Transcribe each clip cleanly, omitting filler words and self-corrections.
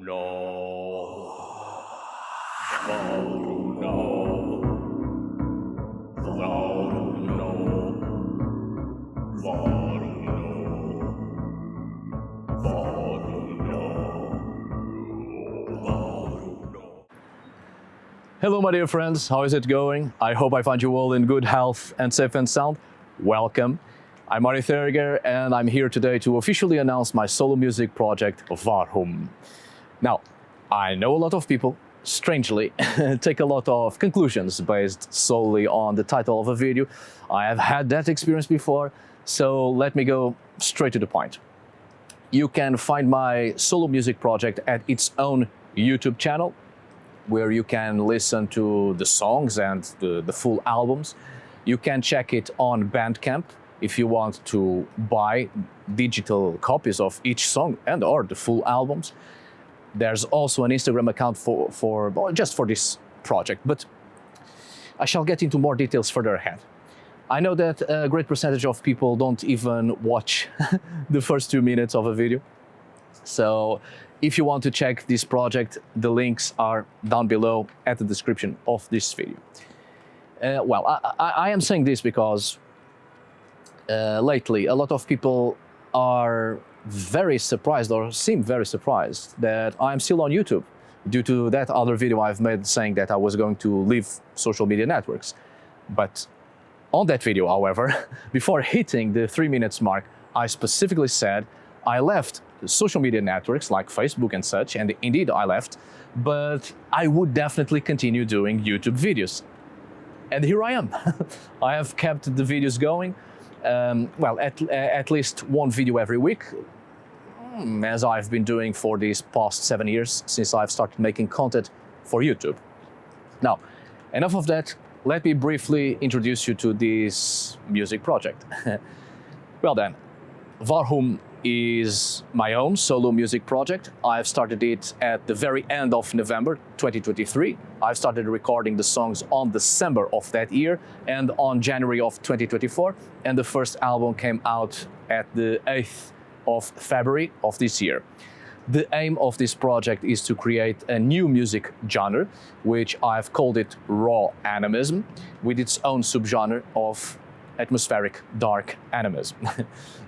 Hello my dear friends, how is it going? I hope I find you all in good health and safe and sound. Welcome. I'm Arith Härger and I'm here today to officially announce my solo music project VAR UMN. Now, I know a lot of people, strangely, take a lot of conclusions based solely on the title of a video. I have had that experience before, so let me go straight to the point. You can find my solo music project at its own YouTube channel, where you can listen to the songs and the full albums. You can check it on Bandcamp if you want to buy digital copies of each song and or the full albums. There's also an Instagram account just for this project, but I shall get into more details further ahead. I know that a great percentage of people don't even watch the first 2 minutes of a video. So if you want to check this project, the links are down below at the description of this video. I am saying this because lately a lot of people are very surprised or seem very surprised that I'm still on YouTube due to that other video I've made saying that I was going to leave social media networks. But on that video, however, before hitting the 3 minutes mark, I specifically said I left social media networks like Facebook and such, and indeed I left, but I would definitely continue doing YouTube videos. And here I am. I have kept the videos going, at least one video every week, as I've been doing for these past 7 years since I've started making content for YouTube. Now, enough of that. Let me briefly introduce you to this music project. Well then, VAR UMN is my own solo music project. I've started it at the very end of November 2023. I've started recording the songs on December of that year and on January of 2024, and the first album came out at the 8th of February of this year. The aim of this project is to create a new music genre, which I've called it raw animism, with its own subgenre of atmospheric dark animism.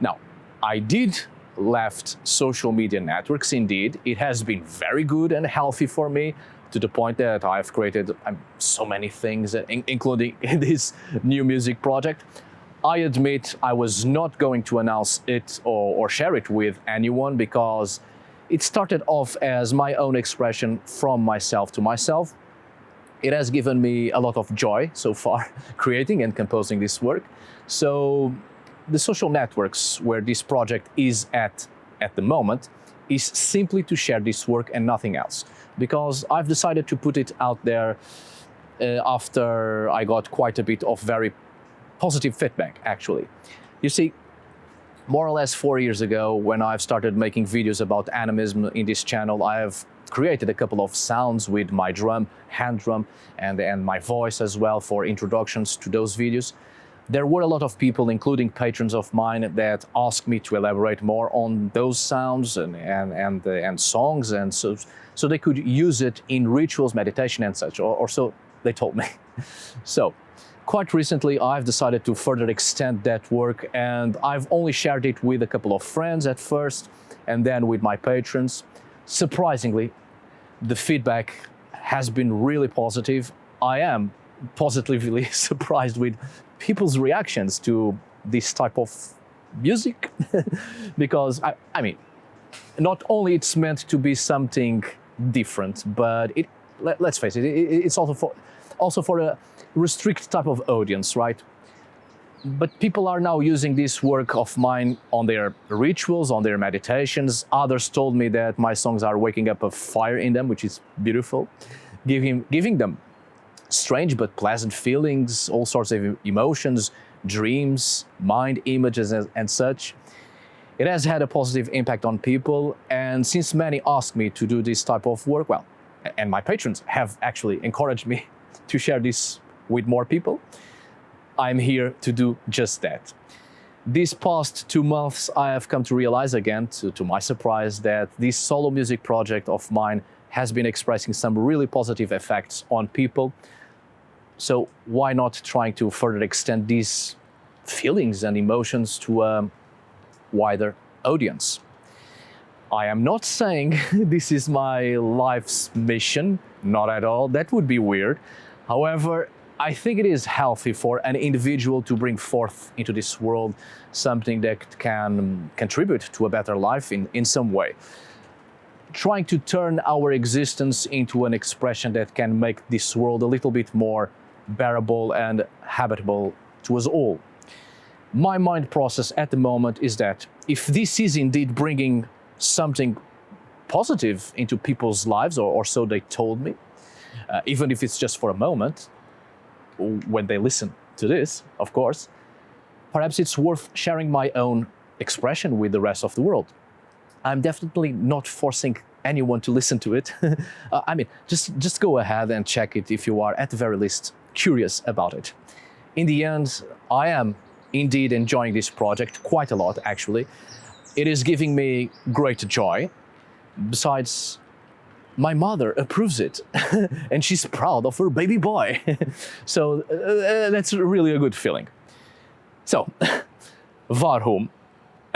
Now, I did left social media networks, indeed. It has been very good and healthy for me, to the point that I've created so many things, including this new music project. I admit I was not going to announce it or share it with anyone because it started off as my own expression from myself to myself. It has given me a lot of joy so far, creating and composing this work. So the social networks where this project is at the moment is simply to share this work and nothing else, because I've decided to put it out there after I got quite a bit of very positive feedback, actually. You see, more or less 4 years ago, when I've started making videos about animism in this channel, I have created a couple of sounds with my drum, hand drum, and my voice as well for introductions to those videos. There were a lot of people, including patrons of mine, that asked me to elaborate more on those sounds and songs, and so they could use it in rituals, meditation and such, or so they told me. So, quite recently I've decided to further extend that work, and I've only shared it with a couple of friends at first, and then with my patrons. Surprisingly, the feedback has been really positive. I am positively surprised with people's reactions to this type of music because I mean, not only it's meant to be something different, but let's face it, it's also for a restricted type of audience, right? But people are now using this work of mine on their rituals, on their meditations. Others told me that my songs are waking up a fire in them, which is beautiful, giving them strange but pleasant feelings, all sorts of emotions, dreams, mind images and such. It has had a positive impact on people, and since many ask me to do this type of work, well, and my patrons have actually encouraged me to share this with more people, I'm here to do just that. These past 2 months, I have come to realize again, to my surprise, that this solo music project of mine has been expressing some really positive effects on people. So why not trying to further extend these feelings and emotions to a wider audience? I am not saying this is my life's mission, not at all. That would be weird. However, I think it is healthy for an individual to bring forth into this world something that can contribute to a better life in some way. Trying to turn our existence into an expression that can make this world a little bit more bearable and habitable to us all. My mind process at the moment is that if this is indeed bringing something positive into people's lives, or so they told me, even if it's just for a moment, when they listen to this, of course, perhaps it's worth sharing my own expression with the rest of the world. I'm definitely not forcing anyone to listen to it. I mean, just go ahead and check it if you are at the very least curious about it. In the end, I am indeed enjoying this project quite a lot, actually. It is giving me great joy. Besides, my mother approves it and she's proud of her baby boy. So that's really a good feeling. So, VAR UMN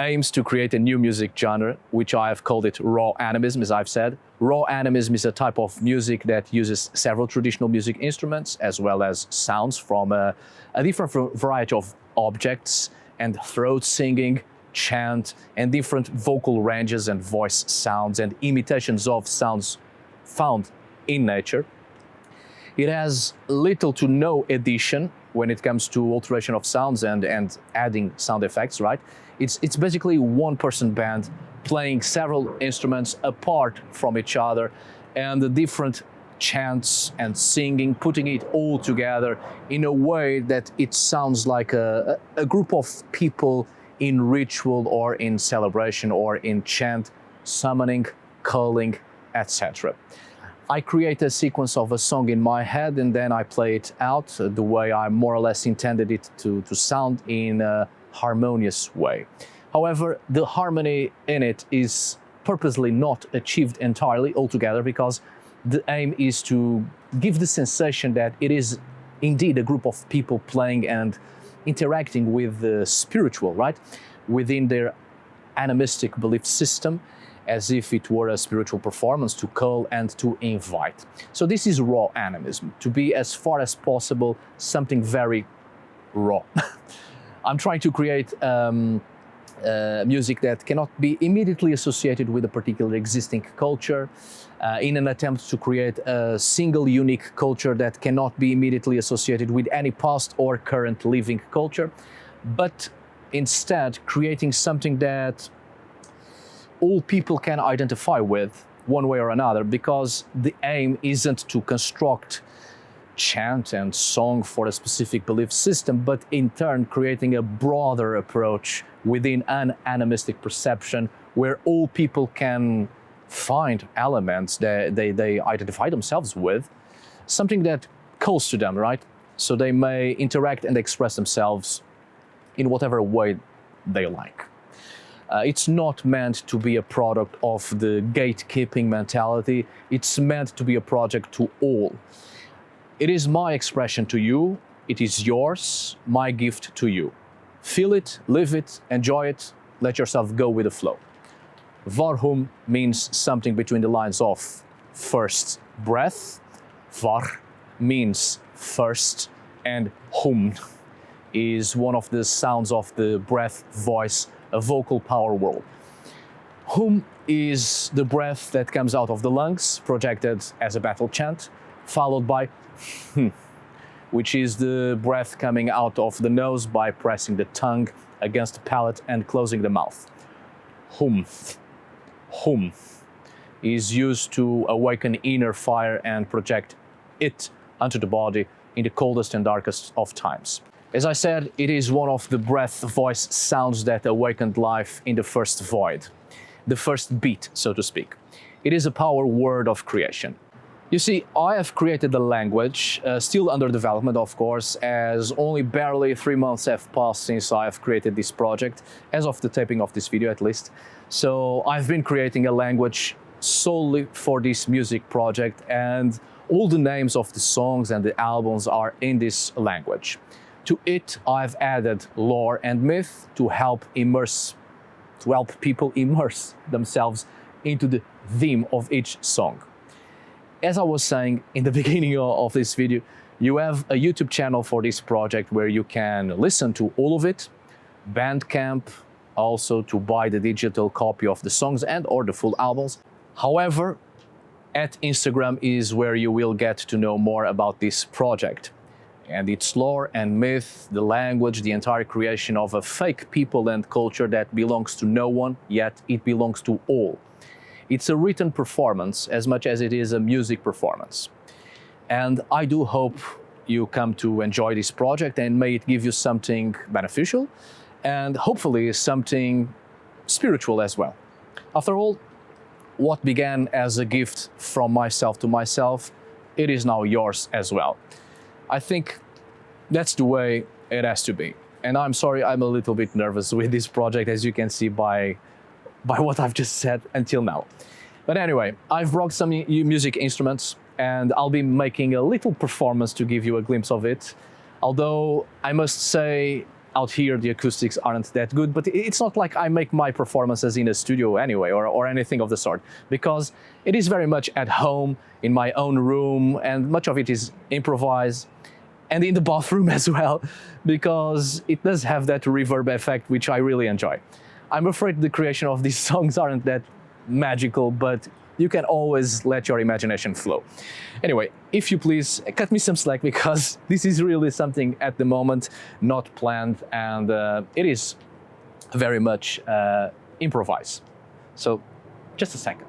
aims to create a new music genre, which I have called it raw animism, as I've said. Raw animism is a type of music that uses several traditional music instruments, as well as sounds from a different variety of objects, and throat singing, chant, and different vocal ranges and voice sounds and imitations of sounds found in nature. It has little to no addition when it comes to alteration of sounds and adding sound effects, right? It's basically a one-person band playing several instruments apart from each other, and the different chants and singing, putting it all together in a way that it sounds like a group of people in ritual or in celebration or in chant, summoning, calling, etc. I create a sequence of a song in my head and then I play it out the way I more or less intended it to sound in a harmonious way. However, the harmony in it is purposely not achieved entirely altogether, because the aim is to give the sensation that it is indeed a group of people playing and interacting with the spiritual, right? Within their animistic belief system, as if it were a spiritual performance to call and to invite. So this is raw animism, to be as far as possible something very raw. I'm trying to create music that cannot be immediately associated with a particular existing culture, in an attempt to create a single unique culture that cannot be immediately associated with any past or current living culture, but instead creating something that all people can identify with one way or another, because the aim isn't to construct chant and song for a specific belief system, but in turn creating a broader approach within an animistic perception where all people can find elements that they identify themselves with, something that calls to them, right? So they may interact and express themselves in whatever way they like. It's not meant to be a product of the gatekeeping mentality. It's meant to be a project to all. It is my expression to you. It is yours, my gift to you. Feel it, live it, enjoy it, let yourself go with the flow. VAR UMN means something between the lines of first breath, VAR means first, and UMN is one of the sounds of the breath, voice, a vocal power world. UMN is the breath that comes out of the lungs, projected as a battle chant, followed by which is the breath coming out of the nose by pressing the tongue against the palate and closing the mouth. UMN is used to awaken inner fire and project it onto the body in the coldest and darkest of times. As I said, it is one of the breath voice sounds that awakened life in the first void, the first beat, so to speak. It is a power word of creation. You see, I have created a language, still under development, of course, as only barely 3 months have passed since I have created this project, as of the taping of this video at least. So I've been creating a language solely for this music project, and all the names of the songs and the albums are in this language. To it, I've added lore and myth to help people immerse themselves into the theme of each song. As I was saying in the beginning of this video, you have a YouTube channel for this project where you can listen to all of it, Bandcamp, also to buy the digital copy of the songs and or the full albums. However, at Instagram is where you will get to know more about this project and its lore and myth, the language, the entire creation of a fake people and culture that belongs to no one, yet it belongs to all. It's a written performance as much as it is a music performance. And I do hope you come to enjoy this project and may it give you something beneficial and hopefully something spiritual as well. After all, what began as a gift from myself to myself, it is now yours as well. I think that's the way it has to be. And I'm sorry, I'm a little bit nervous with this project, as you can see by what I've just said until now. But anyway, I've brought some music instruments and I'll be making a little performance to give you a glimpse of it. Although I must say, out here the acoustics aren't that good, but it's not like I make my performances in a studio anyway or anything of the sort, because it is very much at home in my own room, and much of it is improvised, and in the bathroom as well, because it does have that reverb effect which I really enjoy. I'm afraid the creation of these songs aren't that magical, but you can always let your imagination flow. Anyway, if you please, cut me some slack, because this is really something at the moment not planned, and it is very much improvised. So, just a second.